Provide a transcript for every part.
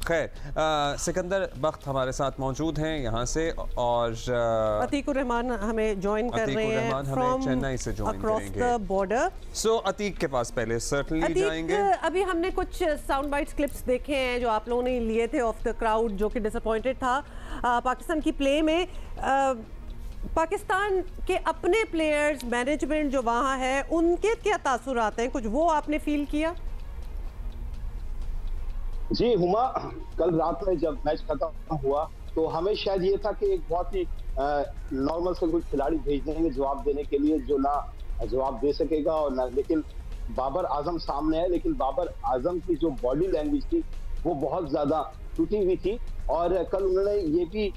खैर, सिकंदर बख्त हमारे साथ मौजूद हैं यहाँ से, और अतीकुर रहमान हमें ज्वाइन कर रहे हैं फ्रॉम चेन्नई से ज्वाइन करेंगे द बॉर्डर। सो अतीक के पास पहले सर्टनली जाएंगे। अभी हमने कुछ साउंड बाइट्स क्लिप्स देखे हैं जो आप लोगों ने लिए थे ऑफ द क्राउड, जो कि डिसअपॉइंटेड था पाकिस्तान की प्ले में। पाकिस्तान के अपने प्लेयर्स, मैनेजमेंट जो वहाँ है, उनके क्या तासुरात हैं, कुछ वो आपने फील किया? जी हुमा, कल रात में जब मैच खत्म हुआ तो हमें शायद ये था कि एक बहुत ही नॉर्मल से कुछ खिलाड़ी भेज देंगे जवाब देने के लिए जो ना जवाब दे सकेगा और ना, लेकिन बाबर आजम सामने है। लेकिन बाबर आजम की जो बॉडी लैंग्वेज थी वो बहुत ज्यादा टूटी हुई थी, और कल उन्होंने ये भी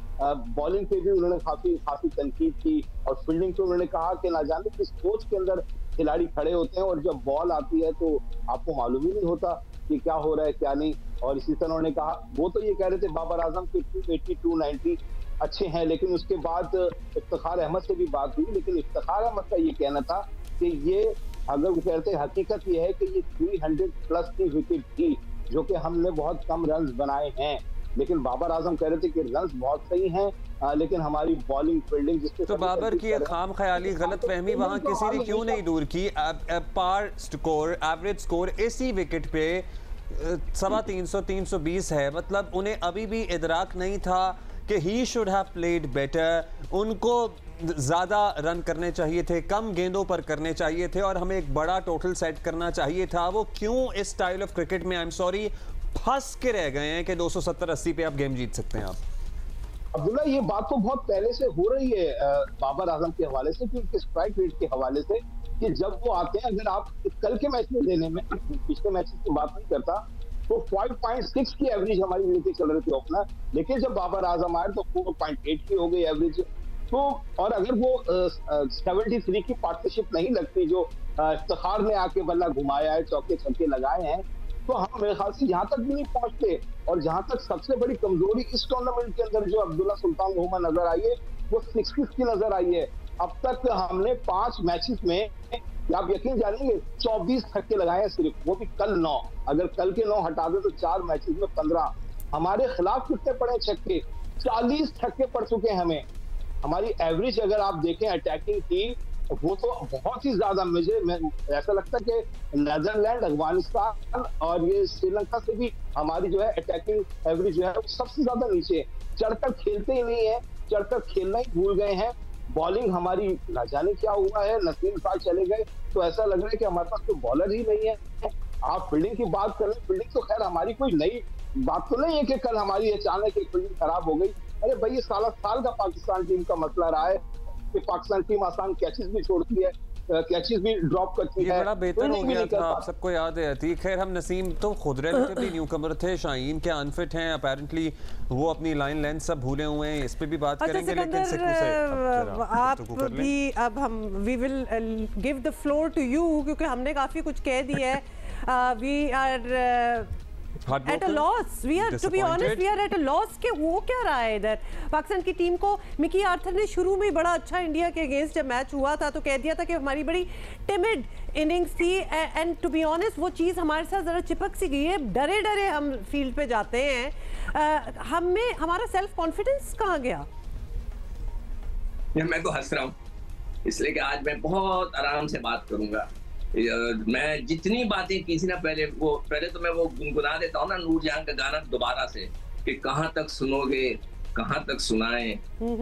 बॉलिंग पे भी उन्होंने काफी तनकीद की, और फील्डिंग पे उन्होंने कहा कि ना जाने किस कोच के अंदर खिलाड़ी खड़े होते हैं और जब बॉल आती है तो आपको मालूम ही नहीं होता कि क्या हो रहा है क्या नहीं। और इसी तरह उन्होंने कहा, वो तो ये कह रहे थे बाबर आजम के 280 290 अच्छे हैं, लेकिन उसके बाद इफ्तिखार अहमद से भी बात हुई, लेकिन इफ्तिखार अहमद का ये कहना था कि ये, अगर वो कहते हैं, हकीकत ये है कि ये 300 प्लस की विकेट थी जो कि हमने बहुत कम रन बनाए हैं। लेकिन बाबर आजम कह रहे थे कि रन्स बहुत सही हैं, लेकिन हमारी बॉलिंग फील्डिंग जिसके तो बाबर की खाम ख्याली गलत फहमी वहाँ किसी ने क्यों नहीं दूर की? पार स्कोर, एवरेज स्कोर इसी विकेट पे 350 320 है, मतलब उन्हें अभी भी इदराक नहीं था कि he should have played better, उनको ज़्यादा रन करने चाहिए थे, कम गेंदों पर करने चाहिए थे, और हमें एक बड़ा टोटल सेट करना चाहिए था। वो क्यों इस स्टाइल ऑफ क्रिकेट में, आई एम सॉरी, फंस के रह गए हैं कि 270-80 पे आप गेम जीत सकते हैं? आप अब्दुल्ला, ये बात तो बहुत पहले से हो रही है बाबर आजम के हवाले से, क्योंकि स्ट्राइक रेट के हवाले से, कि जब वो आते हैं, अगर आप कल के मैच में लेने में, पिछले मैच की बात नहीं करता, तो 5.6 की एवरेज हमारी लेके चल रही थी ओपनर, लेकिन जब बाबर आजम आए तो 4.8 की हो गई एवरेज। तो और अगर वो 73 की पार्टनरशिप नहीं लगती जो इफ्तिखार ने आके बल्ला घुमाया है, चौके छक्के लगाए हैं, तो हम मेरे ख्याल से यहाँ तक भी नहीं पहुंचते। और जहां तक सबसे बड़ी कमजोरी इस टूर्नामेंट के अंदर जो अब्दुल्ला सुल्तान मोहम्मद नजर आई है, वो 60 की नजर आई है। अब तक हमने 5 मैचेस में, आप यकीन जानेंगे, 24 छक्के लगाए हैं सिर्फ, वो भी कल 9। अगर कल के 9 हटा दे तो 4 मैचेस में 15। हमारे खिलाफ कितने पड़े छक्के? 40 छक्के पड़ चुके हैं हमें। हमारी एवरेज अगर आप देखें अटैकिंग की, वो तो बहुत ही ज्यादा, मुझे ऐसा लगता है कि नीदरलैंड, अफगानिस्तान और ये श्रीलंका से भी हमारी जो है अटैकिंग एवरेज जो है वो सबसे ज्यादा नीचे है। चढ़कर खेलते ही नहीं है, चढ़कर खेलना ही भूल गए हैं। बॉलिंग हमारी ना जाने क्या हुआ है, नसीम खान चले गए तो ऐसा लग रहा है कि हमारे पास कोई बॉलर ही नहीं है। आप फील्डिंग की बात करें, फील्डिंग तो खैर हमारी कोई नई बात तो नहीं है कि कल हमारी अचानक एक फील्डिंग खराब हो गई। अरे भाई, ये साल का पाकिस्तान टीम का मसला रहा है कि पाकिस्तान टीम आसान कैचेस भी छोड़ती है, कैचेस भी ड्रॉप करती है। ये बड़ा बेहतर हो गया था, आप सबको याद है। थी खैर, हम नसीम तो खुद रिलेटिवली न्यूकमर थे, शाहीन के अनफिट हैं अपेरेंटली, वो अपनी लाइन लेंथ सब भूले हुए हैं, इस पे भी बात करेंगे। लेकिन सिक्कू से आप भी, अब हम we will give the floor to you, क्योंकि हमने काफी कुछ कह दिया है। We are at a loss, we are, to be honest, we are at a loss कि वो क्या रहा है इधर पाकिस्तान की टीम को। मिकी आर्थर ने शुरू में बड़ा अच्छा इंडिया के अगेंस्ट जब मैच हुआ था तो कह दिया था कि हमारी बड़ी टिमिड इनिंग्स थी, एंड टू बी ऑनेस्ट वो चीज़ हमारे साथ ज़रा चिपक सी गई है। डरे डरे हम फील्ड पे जाते हैं, हमें हमारा सेल्फ कॉन्फिडेंस कहाँ गया? मैं तो हंस रहा हूँ इसलिए कि आज मैं बहुत आराम से बात करूंगा। मैं जितनी बातें की थी ना, पहले तो मैं वो गुनगुना देता हूँ ना नूरजहां का गाना दोबारा से, कि कहाँ तक सुनोगे, कहाँ तक सुनाएं,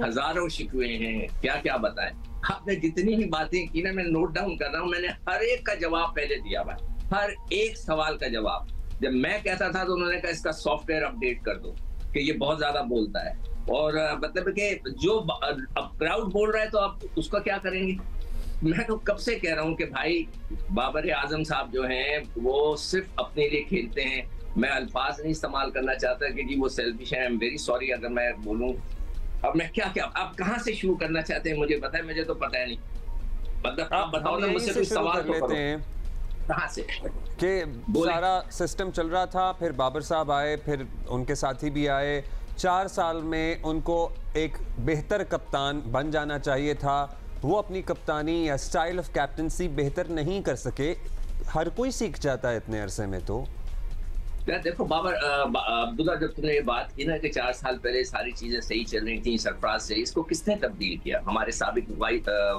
हजारों शिकवे हैं, क्या क्या बताएं। आपने जितनी भी बातें की ना, मैं नोट डाउन कर रहा हूँ, मैंने हर एक का जवाब पहले दिया हुआ, हर एक सवाल का जवाब। जब मैं कहता था तो उन्होंने कहा इसका सॉफ्टवेयर अपडेट कर दो कि ये बहुत ज्यादा बोलता है, और मतलब कि जो अब क्राउड बोल रहा है तो आप उसका क्या करेंगे? मैं तो कब से कह रहा हूँ कि भाई बाबर आजम साहब जो हैं वो सिर्फ अपने लिए खेलते हैं। मैं अल्फाज नहीं इस्तेमाल करना चाहता कि जी वो सेल्फिश है, आई एम वेरी सॉरी अगर मैं बोलूँ। अब मैं क्या आप कहाँ से शुरू करना चाहते हैं मुझे बताएं, मुझे तो पता है नहीं। मतलब आप बताओ ना, मुझसे कुछ सवाल तो लेते हैं कहाँ से कि सारा सिस्टम चल रहा था, फिर बाबर साहब आए, फिर उनके साथी भी आए। 4 साल में उनको एक बेहतर कप्तान बन जाना चाहिए था, वो अपनी कप्तानी या स्टाइल ऑफ कैप्टनसी बेहतर नहीं कर सके। हर कोई सीख जाता है इतने अरसे में। तो यार देखो बाबर, अब्दुल्ला, जब तुमने ये बात की ना कि 4 साल पहले सारी चीजें सही चल रही थी सरफराज से, इसको किसने तब्दील किया? हमारे साबिक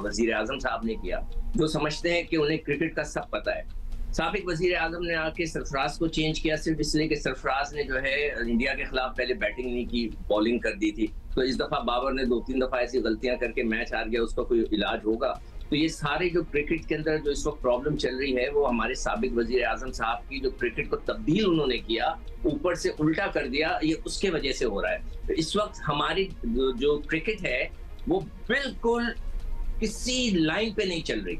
वजीर आजम साहब ने किया, जो समझते हैं कि उन्हें क्रिकेट का सब पता है। साबिक वजीर आजम ने आके सरफराज को चेंज किया सिर्फ इसलिए कि सरफराज ने जो है इंडिया के खिलाफ पहले बैटिंग नहीं की, बॉलिंग कर दी थी। तो इस दफा बाबर ने 2-3 दफा ऐसी गलतियां करके मैच हार गया, उसका कोई इलाज होगा? तो ये सारे जो क्रिकेट के अंदर जो इस वक्त प्रॉब्लम चल रही है, वो हमारे साबिक वजीर आजम साहब की जो क्रिकेट को तब्दील उन्होंने किया, ऊपर से उल्टा कर दिया, ये उसके वजह से हो रहा है। तो इस वक्त हमारी जो क्रिकेट है वो बिल्कुल किसी लाइन पे नहीं चल रही।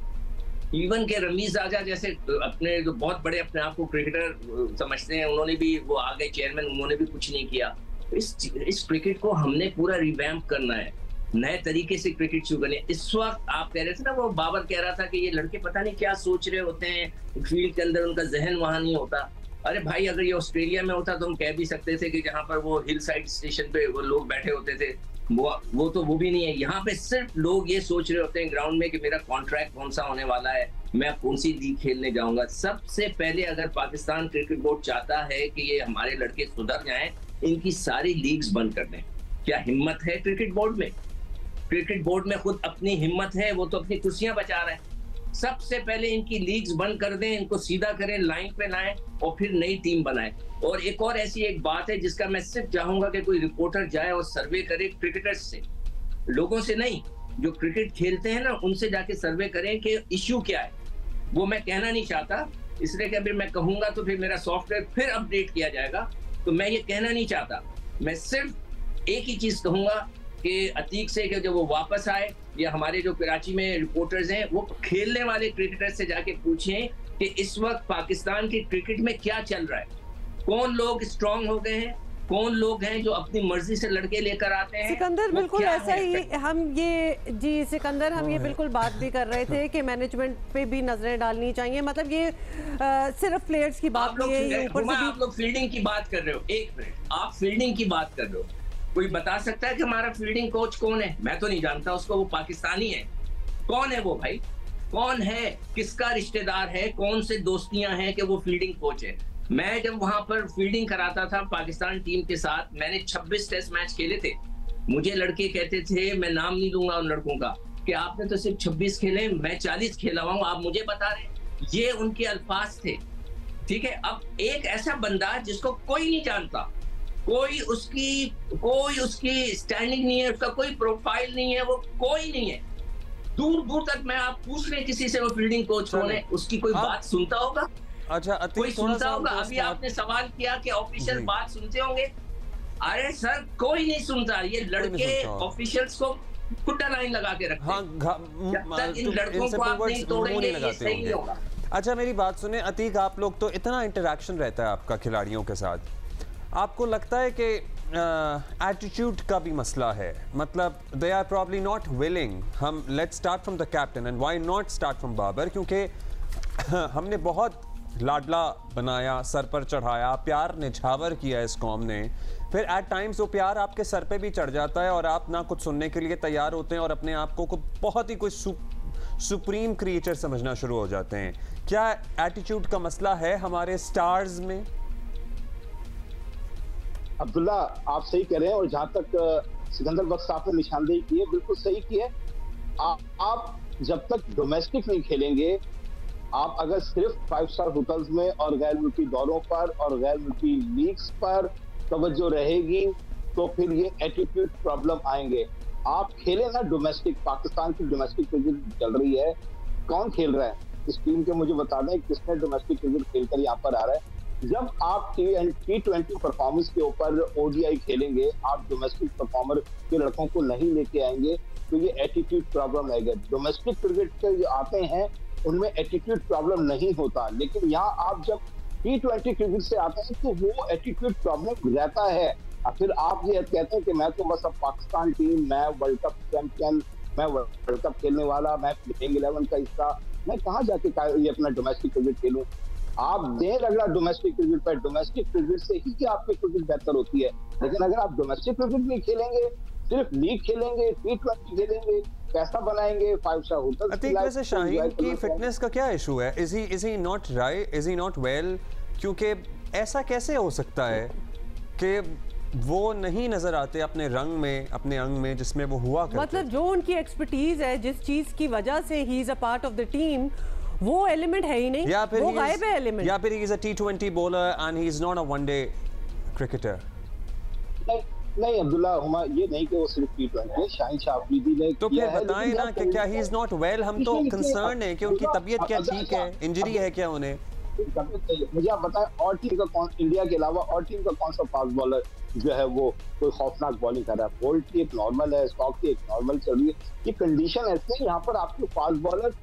इवन के रमीज आजा जैसे अपने जो बहुत बड़े अपने आप को क्रिकेटर समझते हैं, उन्होंने भी, वो आ गए चेयरमैन, उन्होंने भी कुछ नहीं किया। इस क्रिकेट को हमने पूरा रिवैम्प करना है, नए तरीके से क्रिकेट शुरू करनी है। इस वक्त आप कह रहे थे ना, वो बाबर कह रहा था कि ये लड़के पता नहीं क्या सोच रहे होते हैं फील्ड के अंदर, उनका जहन वहां नहीं होता। अरे भाई, अगर ये ऑस्ट्रेलिया में होता तो हम कह भी सकते थे कि जहां पर वो हिल साइड स्टेशन पे वो लोग बैठे होते थे, वो तो वो भी नहीं है। यहाँ पे सिर्फ लोग ये सोच रहे होते हैं ग्राउंड में कि मेरा कॉन्ट्रैक्ट कौन सा होने वाला है, मैं कौन सी लीग खेलने जाऊंगा। सबसे पहले अगर पाकिस्तान क्रिकेट बोर्ड चाहता है कि ये हमारे लड़के सुधर जाएं, इनकी सारी लीग्स बंद कर दें। क्या हिम्मत है क्रिकेट बोर्ड में? क्रिकेट बोर्ड में खुद अपनी हिम्मत है, वो तो अपनी कुर्सियां बचा रहे हैं। सबसे पहले इनकी लीग्स बंद कर दें, इनको सीधा करें, लाइन पे लाएं और फिर नई टीम बनाएं। और एक और ऐसी एक बात है जिसका मैं सिर्फ चाहूंगा कि कोई रिपोर्टर जाए और सर्वे करे क्रिकेटर्स से, लोगों से नहीं, जो क्रिकेट खेलते हैं ना उनसे जाके सर्वे करें कि इश्यू क्या है। वो मैं कहना नहीं चाहता, इसलिए कि अभी मैं कहूंगा तो फिर मेरा सॉफ्टवेयर फिर अपडेट किया जाएगा, तो मैं ये कहना नहीं चाहता। मैं सिर्फ एक ही चीज कहूंगा कि अतीक से कि जब वो वापस आए, या हमारे जो कराची में रिपोर्टर्स हैं, वो खेलने वाले क्रिकेटर से जाके पूछें कि इस वक्त पाकिस्तान की क्रिकेट में क्या चल रहा है, कौन लोग स्ट्रांग हो गए हैं, कौन लोग हैं जो अपनी मर्जी से लड़के लेकर आते हैं। सिकंदर, बिल्कुल ऐसा ही हम ये जी सिकंदर, हम ये बिल्कुल बात भी कर रहे थे कि मैनेजमेंट पे भी नजरें डालनी चाहिए। मतलब ये सिर्फ प्लेयर्स की बात नहीं है, ये ऊपर से आप लोग फील्डिंग की बात कर रहे हो। एक मिनट, आप फील्डिंग की बात कर रहे हो, कोई बता सकता है कि हमारा फील्डिंग कोच कौन है? मैं तो नहीं जानता उसको, वो पाकिस्तानी है। कौन है वो भाई? कौन है? किसका रिश्तेदार है? कौन से दोस्तियां हैं कि वो फील्डिंग कोच है? मैं जब वहां पर फील्डिंग कराता था पाकिस्तान टीम के साथ, मैंने 26 टेस्ट मैच खेले थे। मुझे लड़के कहते थे, मैं नाम नहीं दूंगा उन लड़कों का, कि आपने तो सिर्फ 26 खेले, मैं 40 खेला हूं, आप मुझे बता रहे। ये उनके अल्फाज थे, ठीक है। अब एक ऐसा बंदा जिसको कोई नहीं जानता, कोई उसकी स्टैंडिंग नहीं है, उसका कोई प्रोफाइल नहीं है, वो कोई नहीं है, दूर दूर तक मैं आप पूछ रहे किसी से वो फील्डिंग कोच कौन है, उसकी कोई बात सुनता होगा? अच्छा, कोई सुनता होगा? अभी आपने सवाल किया कि ऑफिशियल बात सुनते होंगे। अरे सर, कोई नहीं सुनता। ये लड़के ऑफिशियल्स को खुट्टा लाइन लगा के रखते हैं। जब तक इन लड़कों को आप नहीं तोड़ेंगे, ये सही नहीं होगा। अच्छा, मेरी बात सुने अतीक, आप लोग तो इतना इंटरेक्शन रहता है आपका खिलाड़ियों के साथ, आपको लगता है कि एटीट्यूड का भी मसला है? मतलब they are probably not willing. हम let's start from the captain, and why not start from Babar, क्योंकि हमने बहुत लाडला बनाया, सर पर चढ़ाया, प्यार निछावर किया इस कौम ने, फिर एट टाइम्स वो प्यार आपके सर पे भी चढ़ जाता है और आप ना कुछ सुनने के लिए तैयार होते हैं और अपने आप को बहुत ही कोई सुप्रीम क्रिएचर समझना शुरू हो जाते हैं। क्या एटीट्यूड का मसला है हमारे स्टार्स में? अब्दुल्ला, आप सही कह रहे हैं, और जहां तक सिकंदर बख्श साहब ने निशानदेही की है, बिल्कुल सही की है। आप जब तक डोमेस्टिक नहीं खेलेंगे, आप अगर सिर्फ 5 स्टार होटल्स में और गैर मुल्की दौरों पर और गैर मुल्की लीग्स पर तवज्जो रहेगी, तो फिर ये एटीट्यूड प्रॉब्लम आएंगे। आप खेलें ना डोमेस्टिक, पाकिस्तान की डोमेस्टिक क्रिकेट चल रही है, कौन खेल रहा है इस टीम के? मुझे बता दें किसने डोमेस्टिक क्रिकेट खेलकर यहाँ पर आ रहा है। जब आप T20 परफॉर्मेंस के ऊपर ODI खेलेंगे, आप डोमेस्टिक परफॉर्मर के लड़कों को नहीं लेके आएंगे, तो ये एटीट्यूड प्रॉब्लम आएगा। डोमेस्टिक क्रिकेट से जो आते हैं उनमें एटीट्यूड प्रॉब्लम नहीं होता, लेकिन यहाँ आप जब T20 क्रिकेट से आते हैं तो वो एटीट्यूड प्रॉब्लम रहता है। फिर आप ये कहते हैं कि मैं तो बस अब पाकिस्तान टीम, मैं वर्ल्ड कप चैंपियन, मैं वर्ल्ड कप खेलने वाला, मैं प्लेइंग 11 का हिस्सा, मैं कहाँ जाके ये अपना डोमेस्टिक क्रिकेट खेलूं? आप देर अगला डोमेस्टिक क्रिकेट पर, डोमेस्टिक क्रिकेट से ही आपकी क्रिकेट बेहतर होती है। लेकिन अगर आप डोमेस्टिक क्रिकेट नहीं खेलेंगे, सिर्फ लीग खेलेंगे, T20 खेलेंगे, पैसा बनाएंगे, 5 स्टार होटल। अतीक, वैसे शाहीन की फिटनेस का क्या इशू है? Is he not right? Is he not well? क्योंकि ऐसा कैसे हो सकता है कि वो नहीं नजर आते अपने रंग में, अपने अंग में जिसमें वो हुआ करते मतलब जो उनकी एक्सपर्टीज है, जिस चीज की वजह से he is a part of the team, वो एलिमेंट है ही नहीं, या फिर वो गायब है एलिमेंट। या फिर he is a T20 bowler and he is not a one day cricketer. नहीं अब्दुल्ला हुमा, ये नहीं कि वो सिर्फ T20 है, शाहिन शाह अफरीदी ने तो किया फिर है, बताएं लेकिन ना कि क्या ही इज नॉट वेल। हम तो कंसर्न है कि उनकी तबीयत क्या ठीक है, इंजरी है क्या उन्हें। मुझे आप बताएं, और टीम का कौन, इंडिया के अलावा और टीम का कौन सा फास्ट बॉलर जो है वो कोई खौफनाक बॉलिंग कर रहा है? बोल्ट की एक नॉर्मल है, स्टॉक की एक नॉर्मल चल रही है। ये कंडीशन ऐसी है, यहाँ पर आपके फास्ट बॉलर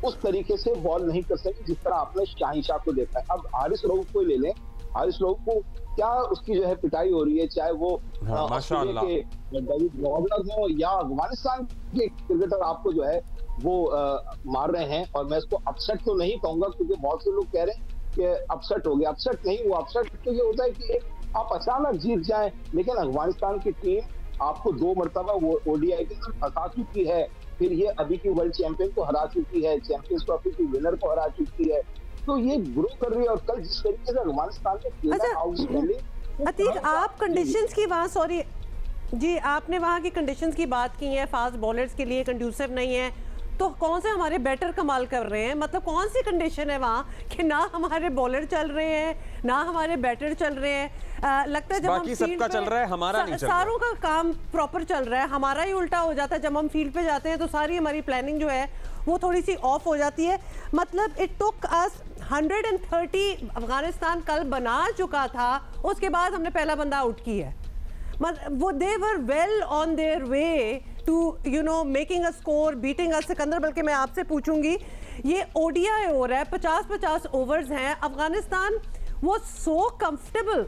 उस तरीके से बॉल नहीं कर सकते जिस तरह आपने शाहिन शाह को देखा है। अब हारिस रऊफ को ले लें, हारिस रऊफ को क्या उसकी जो है पिटाई हो रही है, चाहे वो माशाअल्लाह डेविड वॉर्नर हो या अफगानिस्तान के क्रिकेटर आपको जो है वो मार रहे हैं। और मैं इसको अपसेट तो नहीं कहूंगा, क्योंकि बहुत से लोग कह रहे हैं कि अपसेट हो गया। अपसेट नहीं हुआ, अपसेट तो ये होता है कि आप अचानक जीत जाएं, लेकिन अफगानिस्तान की टीम आपको 2 मरतबा वो ODI के अंदर फंसा चुकी है, फिर ये अभी की वर्ल्ड चैंपियन को हरा चुकी है, चैंपियंस ट्रॉफी की विनर को हरा चुकी है, तो ये ग्रो कर रही है। और कल जिस तरीके से अफगानिस्तान ने खेला आउटस्टैंडिंग। अतीक, आप कंडीशंस की वहाँ, सॉरी जी, आपने वहाँ की कंडीशंस की बात की है, फास्ट बॉलर्स के लिए कंड्यूसिव नहीं है, तो कौन से हमारे बैटर कमाल कर रहे हैं? मतलब कौन सी कंडीशन है वहाँ कि ना हमारे बॉलर चल रहे हैं, ना हमारे बैटर चल रहे हैं? लगता है जब बाकी सबका चल रहा है, हमारा नहीं चल रहा। सारों का काम प्रॉपर चल रहा है, हमारा ही उल्टा हो जाता है। जब हम फील्ड पे जाते हैं तो सारी हमारी प्लानिंग जो है वो थोड़ी सी ऑफ हो जाती है। मतलब इट टुक अस 130, अफगानिस्तान कल बना चुका था, उसके बाद हमने पहला बंदा आउट किया है। वो they were well on their way to you know making a score, beating a Sikandar. बल्कि मैं आपसे पूछूंगी, ये ODI हो रहा है, 50-50 ओवर्स हैं, अफगानिस्तान वो सो कंफर्टेबल,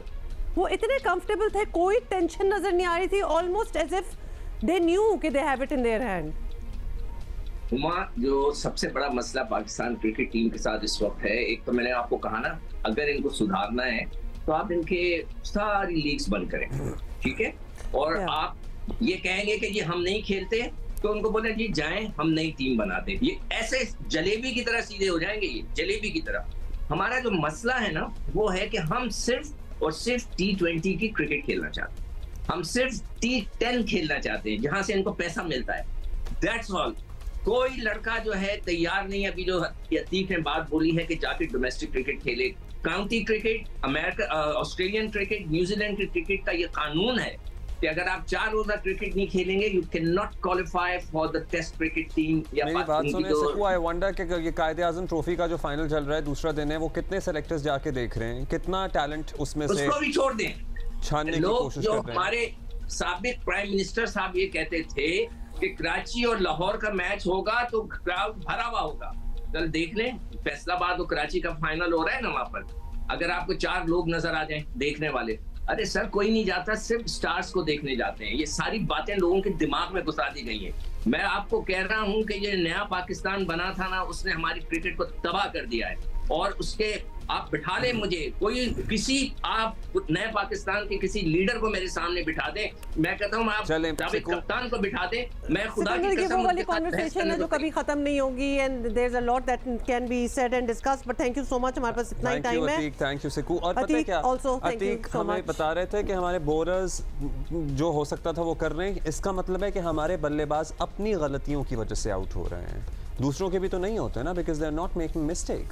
वो इतने कंफर्टेबल थे, कोई टेंशन नजर नहीं आ रही थी, almost as if they knew कि they have it in their hand. Huma, जो सबसे बड़ा मसला पाकिस्तान क्रिकेट टीम के साथ इस वक्त है, एक तो मैंने आपको कहा ना, अगर इनको सुधारना है तो आप इनके सारी लीग्स बंद करें, ठीक है? और आप ये कहेंगे कि ये हम नहीं खेलते, तो उनको बोले जी जाएं, हम नई टीम बनाते हैं। ये ऐसे जलेबी की तरह सीधे हो जाएंगे, ये जलेबी की तरह। हमारा जो मसला है ना, वो है कि हम सिर्फ और सिर्फ T20 की क्रिकेट खेलना चाहते हैं, हम सिर्फ T10 खेलना चाहते हैं जहां से इनको पैसा मिलता है, दैट्स ऑल। कोई लड़का जो है तैयार नहीं, अभी जो अतीक ने बात बोली है कि जाके डोमेस्टिक क्रिकेट खेले। County cricket, America, Australian cricket, New Zealand की क्रिकेट का ये कानून है कि अगर आप 4 रोजा क्रिकेट नहीं खेलेंगे, you can not qualify for the test cricket team. मेरी बात सुने सिकू, आई वंडर कि ये कायदे आजम ट्रॉफी का जो फाइनल चल रहा है, दूसरा दिन है, वो कितने सेलेक्टर्स जाके देख रहे हैं, कितना टैलेंट उसमें से उसको भी छोड़ दें। छानने की कोशिश कर रहे हैं। हमारे साबिक प्राइम मिनिस्टर साहब ये कहते थे कि कराची और लाहौर का मैच होगा तो क्राउड भरा हुआ होगा। कल देख लें, फैसलाबाद और कराची का फाइनल हो रहा है ना, वहां पर अगर आपको 4 लोग नजर आ जाएं देखने वाले, अरे सर कोई नहीं जाता, सिर्फ स्टार्स को देखने जाते हैं। ये सारी बातें लोगों के दिमाग में घुसा दी गई हैं। मैं आपको कह रहा हूं कि ये नया पाकिस्तान बना था ना, उसने हमारी क्रिकेट को तबाह कर दिया है। और उसके आप बिठा लें मुझे, कोई किसी आप नए पाकिस्तान के किसी लीडर को मेरे सामने बिठा दें, मैं कहता हूं आप जावेद कप्तान को बिठा दें, मैं खुदा की कसम वो वाली कन्वर्सेशन है जो कभी खत्म नहीं होगी, and there is a lot that can be said and discussed, but thank you so much, हमारे पास इतना ही टाइम है। Thank you Siku. और पता है क्या, अतीक हमें बता रहे थे कि हमारे बॉलर्स जो हो सकता था वो कर रहे हैं, इसका मतलब है कि हमारे बल्लेबाज अपनी गलतियों की वजह से आउट हो रहे हैं, दूसरों के भी तो नहीं होते ना, because they are not making mistakes.